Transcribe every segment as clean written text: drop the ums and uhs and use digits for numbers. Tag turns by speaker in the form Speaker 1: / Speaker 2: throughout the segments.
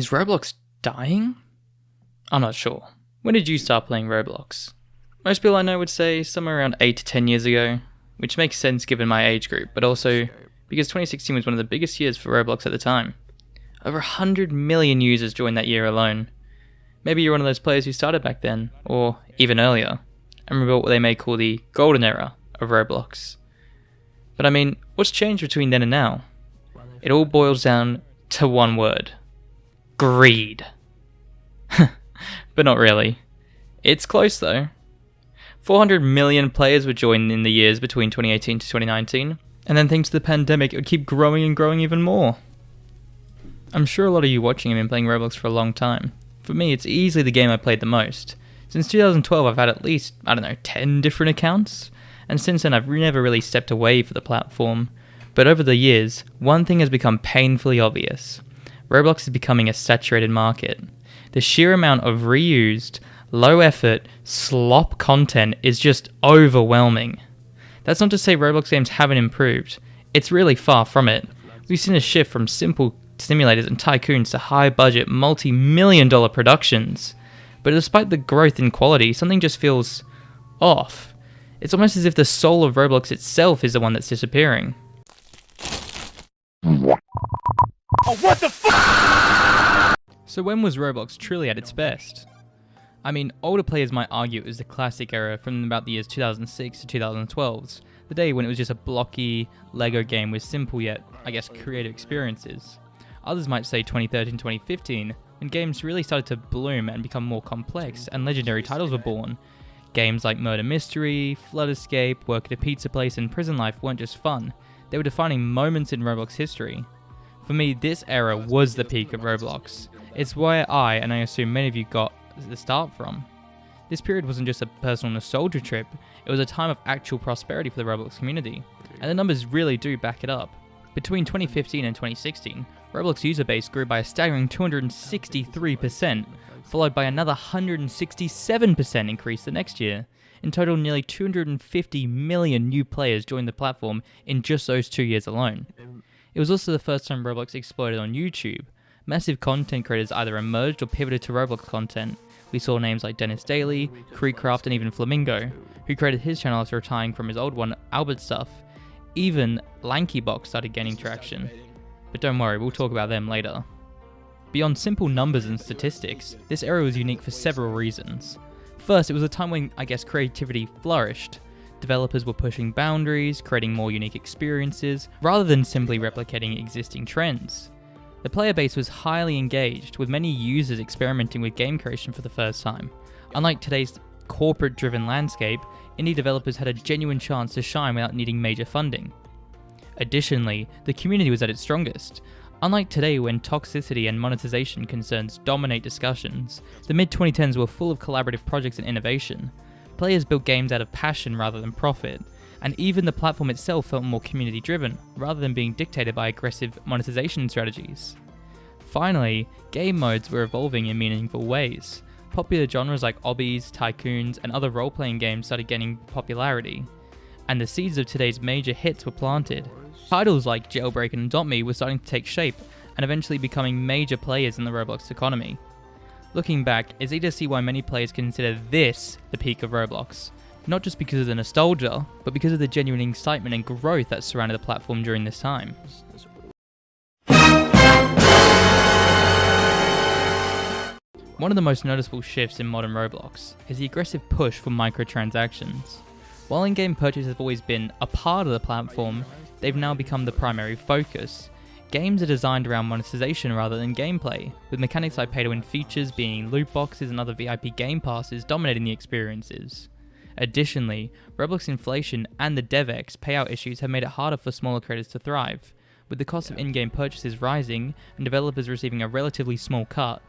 Speaker 1: Is Roblox dying? I'm not sure. When did you start playing Roblox? Most people I know would say somewhere around 8 to 10 years ago, which makes sense given my age group, but also because 2016 was one of the biggest years for Roblox at the time. Over 100 million users joined that year alone. Maybe you're one of those players who started back then, or even earlier, and remember what they may call the golden era of Roblox. But I mean, what's changed between then and now? It all boils down to one word. Greed. But not really. It's close though. 400 million players were joined in the years between 2018 to 2019, and then thanks to the pandemic it would keep growing and growing even more. I'm sure a lot of you watching have been playing Roblox for a long time. For me, it's easily the game I played the most. Since 2012 I've had at least, 10 different accounts, and since then I've never really stepped away from the platform. But over the years, one thing has become painfully obvious. Roblox is becoming a saturated market. The sheer amount of reused, low-effort, slop content is just overwhelming. That's not to say Roblox games haven't improved. It's really far from it. We've seen a shift from simple simulators and tycoons to high-budget, multi-million-dollar productions. But despite the growth in quality, something just feels off. It's almost as if the soul of Roblox itself is the one that's disappearing.
Speaker 2: Oh, what the fuck?
Speaker 1: So when was Roblox truly at its best? I mean, older players might argue it was the classic era from about the years 2006 to 2012s, the day when it was just a blocky Lego game with simple yet, creative experiences. Others might say 2013-2015, when games really started to bloom and become more complex and legendary titles were born. Games like Murder Mystery, Flood Escape, Work at a Pizza Place and Prison Life weren't just fun, they were defining moments in Roblox history. For me, this era was the peak of Roblox. It's where I, and I assume many of you, got the start from. This period wasn't just a personal nostalgia trip, it was a time of actual prosperity for the Roblox community, and the numbers really do back it up. Between 2015 and 2016, Roblox user base grew by a staggering 263%, followed by another 167% increase the next year. In total, nearly 250 million new players joined the platform in just those 2 years alone. It was also the first time Roblox exploded on YouTube. Massive content creators either emerged or pivoted to Roblox content. We saw names like Dennis Daly, Creecraft and even Flamingo, who created his channel after retiring from his old one, Albert Stuff. Even LankyBox started gaining traction. But don't worry, we'll talk about them later. Beyond simple numbers and statistics, this era was unique for several reasons. First, it was a time when, creativity flourished. Developers were pushing boundaries, creating more unique experiences, rather than simply replicating existing trends. The player base was highly engaged, with many users experimenting with game creation for the first time. Unlike today's corporate-driven landscape, indie developers had a genuine chance to shine without needing major funding. Additionally, the community was at its strongest. Unlike today when toxicity and monetization concerns dominate discussions, the mid-2010s were full of collaborative projects and innovation. Players built games out of passion rather than profit, and even the platform itself felt more community-driven, rather than being dictated by aggressive monetization strategies. Finally, game modes were evolving in meaningful ways. Popular genres like obbies, tycoons, and other role-playing games started gaining popularity, and the seeds of today's major hits were planted. Titles like Jailbreak and Adopt Me were starting to take shape, and eventually becoming major players in the Roblox economy. Looking back, it's easy to see why many players consider this the peak of Roblox. Not just because of the nostalgia, but because of the genuine excitement and growth that surrounded the platform during this time. One of the most noticeable shifts in modern Roblox is the aggressive push for microtransactions. While in-game purchases have always been a part of the platform, they've now become the primary focus. Games are designed around monetization rather than gameplay, with mechanics like pay-to-win features being loot boxes and other VIP game passes dominating the experiences. Additionally, Roblox inflation and the DevEx payout issues have made it harder for smaller creators to thrive. With the cost of in-game purchases rising and developers receiving a relatively small cut,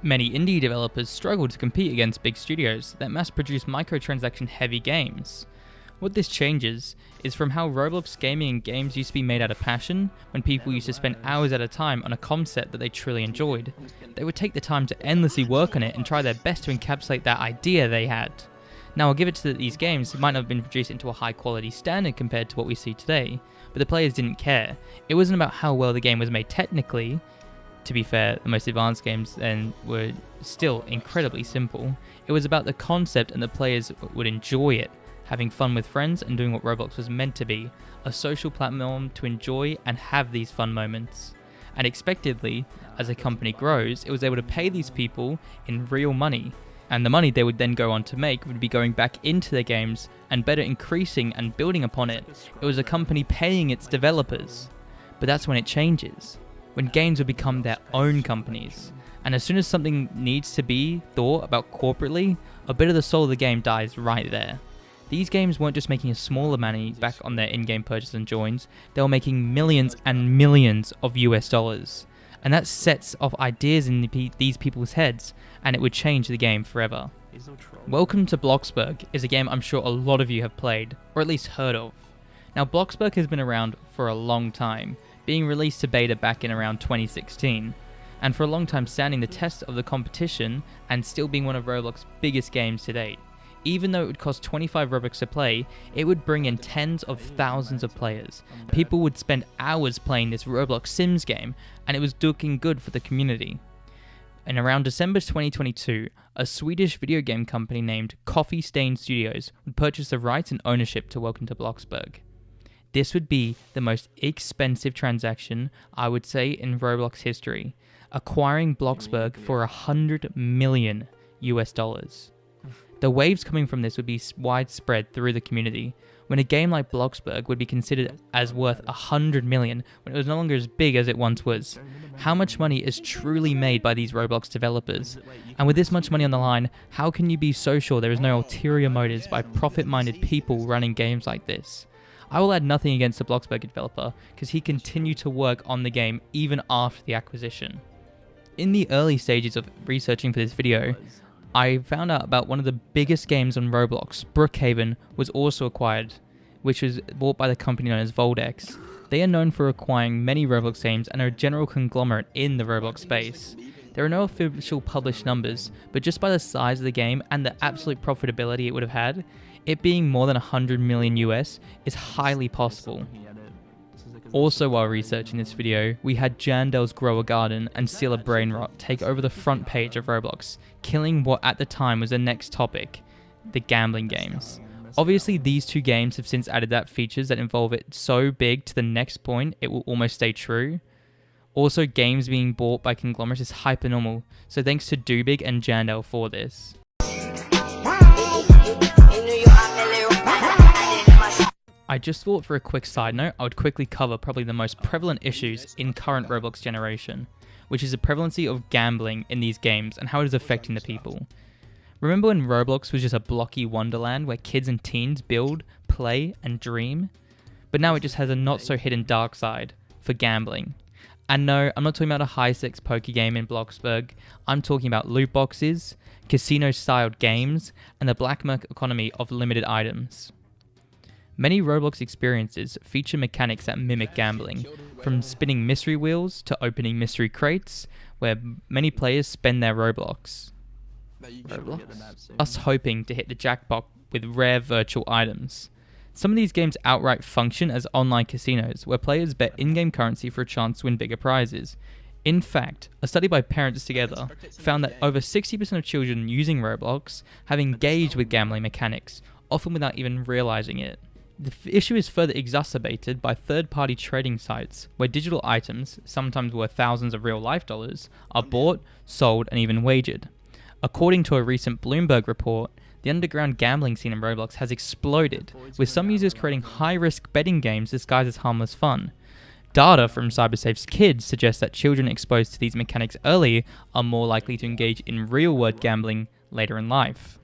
Speaker 1: many indie developers struggle to compete against big studios that mass-produce microtransaction-heavy games. What this changes is from how Roblox gaming and games used to be made out of passion, when people used to spend hours at a time on a concept that they truly enjoyed. They would take the time to endlessly work on it and try their best to encapsulate that idea they had. Now I'll give it to these games might not have been produced into a high quality standard compared to what we see today, but the players didn't care. It wasn't about how well the game was made technically, to be fair, the most advanced games then were still incredibly simple. It was about the concept and the players would enjoy it, having fun with friends and doing what Roblox was meant to be, a social platform to enjoy and have these fun moments. And expectedly, as a company grows, it was able to pay these people in real money, and the money they would then go on to make would be going back into their games and better increasing and building upon it. It was a company paying its developers. But that's when it changes, when games will become their own companies. And as soon as something needs to be thought about corporately, a bit of the soul of the game dies right there. These games weren't just making a smaller money back on their in-game purchases and joins, they were making millions and millions of US dollars. And that sets off ideas in these people's heads, and it would change the game forever. Welcome to Bloxburg is a game I'm sure a lot of you have played, or at least heard of. Now Bloxburg has been around for a long time, being released to beta back in around 2016, and for a long time standing the test of the competition and still being one of Roblox's biggest games to date. Even though it would cost 25 Robux to play, it would bring in tens of thousands of players. People would spend hours playing this Roblox Sims game, and it was looking good for the community. In around December 2022, a Swedish video game company named Coffee Stain Studios would purchase the rights and ownership to Welcome to Bloxburg. This would be the most expensive transaction, I would say, in Roblox history, acquiring Bloxburg for 100 million US dollars. The waves coming from this would be widespread through the community, when a game like Bloxburg would be considered as worth 100 million when it was no longer as big as it once was. How much money is truly made by these Roblox developers? And with this much money on the line, how can you be so sure there is no ulterior motives by profit-minded people running games like this? I will add nothing against the Bloxburg developer, because he continued to work on the game even after the acquisition. In the early stages of researching for this video, I found out about one of the biggest games on Roblox, Brookhaven, was also acquired, which was bought by the company known as Voldex. They are known for acquiring many Roblox games and are a general conglomerate in the Roblox space. There are no official published numbers, but just by the size of the game and the absolute profitability it would have had, it being more than 100 million US is highly possible. Also while researching this video, we had Jandel's Grow a Garden and Steal a Brain Rot take over the front page of Roblox, killing what at the time was the next topic, the gambling games. Obviously these two games have since added that features that involve it so big to the next point it will almost stay true. Also games being bought by conglomerates is hyper normal, so thanks to Doobig and Jandel for this. I just thought for a quick side note, I would quickly cover probably the most prevalent issues in current Roblox generation, which is the prevalency of gambling in these games and how it is affecting the people. Remember when Roblox was just a blocky wonderland where kids and teens build, play, and dream? But now it just has a not so hidden dark side for gambling. And no, I'm not talking about a high-stakes poker game in Bloxburg, I'm talking about loot boxes, casino-styled games, and the black market economy of limited items. Many Roblox experiences feature mechanics that mimic gambling, from spinning mystery wheels to opening mystery crates, where many players spend their Roblox. Us hoping to hit the jackpot with rare virtual items. Some of these games outright function as online casinos, where players bet in-game currency for a chance to win bigger prizes. In fact, a study by Parents Together found that over 60% of children using Roblox have engaged with gambling mechanics, often without even realizing it. The issue is further exacerbated by third-party trading sites, where digital items, sometimes worth thousands of real-life dollars, are bought, sold, and even wagered. According to a recent Bloomberg report, the underground gambling scene in Roblox has exploded, with some users creating high-risk betting games disguised as harmless fun. Data from CyberSafe's Kids suggests that children exposed to these mechanics early are more likely to engage in real-world gambling later in life.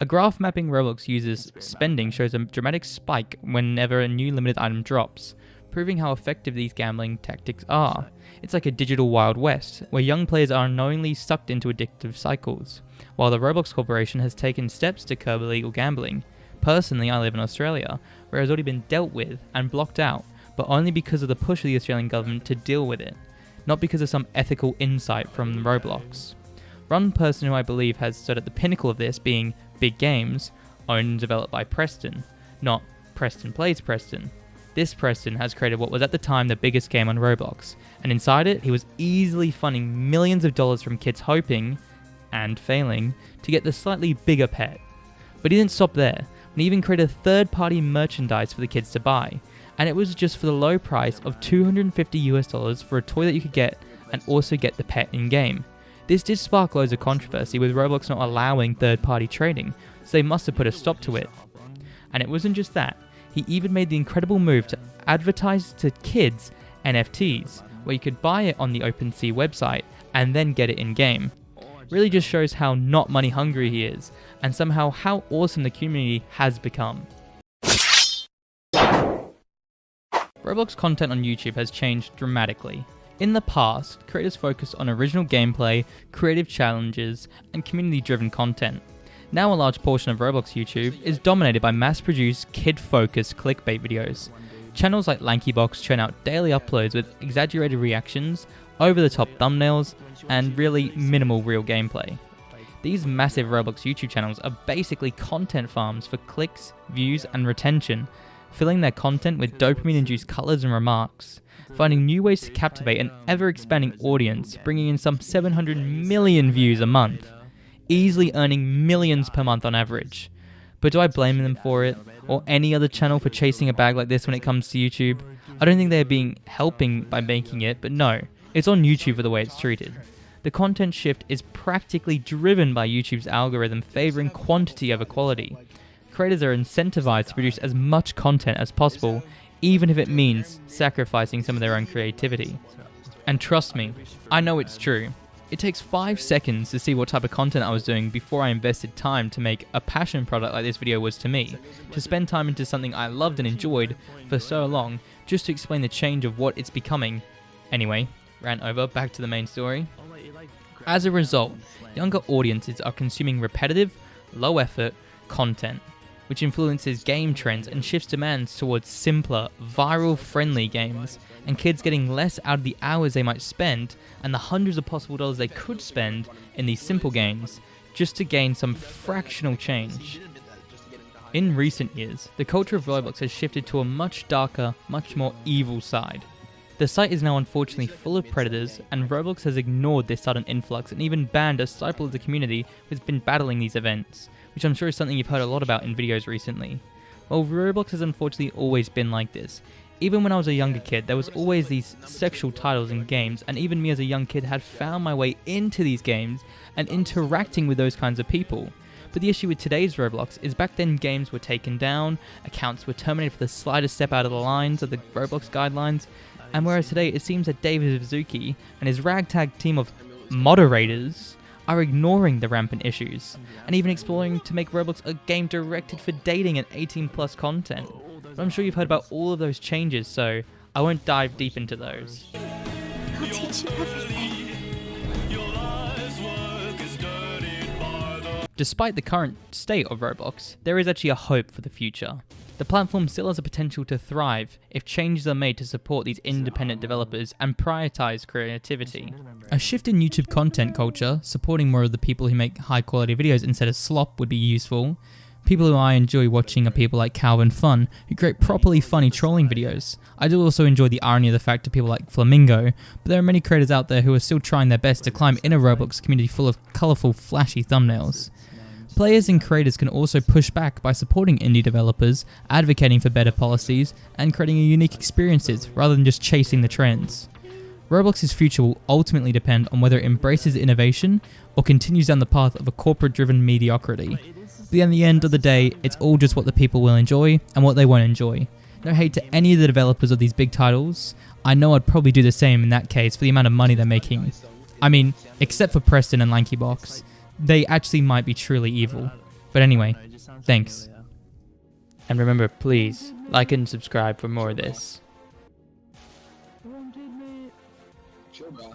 Speaker 1: A graph mapping Roblox users' spending shows a dramatic spike whenever a new limited item drops, proving how effective these gambling tactics are. It's like a digital Wild West, where young players are unknowingly sucked into addictive cycles, while the Roblox Corporation has taken steps to curb illegal gambling. Personally, I live in Australia, where it has already been dealt with and blocked out, but only because of the push of the Australian government to deal with it, not because of some ethical insight from Roblox. One person who I believe has stood at the pinnacle of this being Big Games, owned and developed by Preston, not Preston Plays Preston. This Preston has created what was at the time the biggest game on Roblox, and inside it, he was easily funding millions of dollars from kids hoping, and failing, to get the slightly bigger pet. But he didn't stop there, and he even created third-party merchandise for the kids to buy, and it was just for the low price of $250 for a toy that you could get and also get the pet in-game. This did spark loads of controversy with Roblox not allowing third-party trading, so they must have put a stop to it. And it wasn't just that. He even made the incredible move to advertise to kids NFTs, where you could buy it on the OpenSea website and then get it in-game. Really just shows how not money hungry he is, and somehow how awesome the community has become. Roblox content on YouTube has changed dramatically. In the past, creators focused on original gameplay, creative challenges, and community-driven content. Now a large portion of Roblox YouTube is dominated by mass-produced, kid-focused clickbait videos. Channels like LankyBox churn out daily uploads with exaggerated reactions, over-the-top thumbnails, and really minimal real gameplay. These massive Roblox YouTube channels are basically content farms for clicks, views, and retention, filling their content with dopamine-induced colors and remarks, finding new ways to captivate an ever-expanding audience, bringing in some 700 million views a month, easily earning millions per month on average. But do I blame them for it, or any other channel for chasing a bag like this when it comes to YouTube? I don't think they're being helping by making it, but no, it's on YouTube for the way it's treated. The content shift is practically driven by YouTube's algorithm favoring quantity over quality. Creators are incentivized to produce as much content as possible, even if it means sacrificing some of their own creativity. And trust me, I know it's true. It takes 5 seconds to see what type of content I was doing before I invested time to make a passion product like this video was to me, to spend time into something I loved and enjoyed for so long, just to explain the change of what it's becoming. Anyway, rant over, back to the main story. As a result, younger audiences are consuming repetitive, low-effort content, which influences game trends and shifts demands towards simpler, viral-friendly games, and kids getting less out of the hours they might spend and the hundreds of possible dollars they could spend in these simple games, just to gain some fractional change. In recent years, the culture of Roblox has shifted to a much darker, much more evil side. The site is now unfortunately full of predators, and Roblox has ignored this sudden influx and even banned a staple of the community who's been battling these events, which I'm sure is something you've heard a lot about in videos recently. Well, Roblox has unfortunately always been like this. Even when I was a younger kid, there was always these sexual titles in games, and even me as a young kid had found my way into these games and interacting with those kinds of people. But the issue with today's Roblox is back then games were taken down, accounts were terminated for the slightest step out of the lines of the Roblox guidelines, and whereas today it seems that David Suzuki and his ragtag team of moderators are ignoring the rampant issues, and even exploring to make Roblox a game directed for dating and 18+ content. But I'm sure you've heard about all of those changes, so I won't dive deep into those.
Speaker 3: I'll teach you everything.
Speaker 1: Despite the current state of Roblox, there is actually a hope for the future. The platform still has a potential to thrive if changes are made to support these independent developers and prioritize creativity. A shift in YouTube content culture, supporting more of the people who make high quality videos instead of slop, would be useful. People who I enjoy watching are people like Calvin Fun, who create properly funny trolling videos. I do also enjoy the irony of the fact of people like Flamingo, but there are many creators out there who are still trying their best to climb in a Roblox community full of colourful, flashy thumbnails. Players and creators can also push back by supporting indie developers, advocating for better policies, and creating unique experiences rather than just chasing the trends. Roblox's future will ultimately depend on whether it embraces innovation or continues down the path of a corporate-driven mediocrity. But at the end of the day, it's all just what the people will enjoy and what they won't enjoy. No hate to any of the developers of these big titles. I know I'd probably do the same in that case for the amount of money they're making. I mean, except for Preston and LankyBox. They actually might be truly evil. But anyway, thanks. And remember, please, like and subscribe for more of this.
Speaker 4: Sure, bro.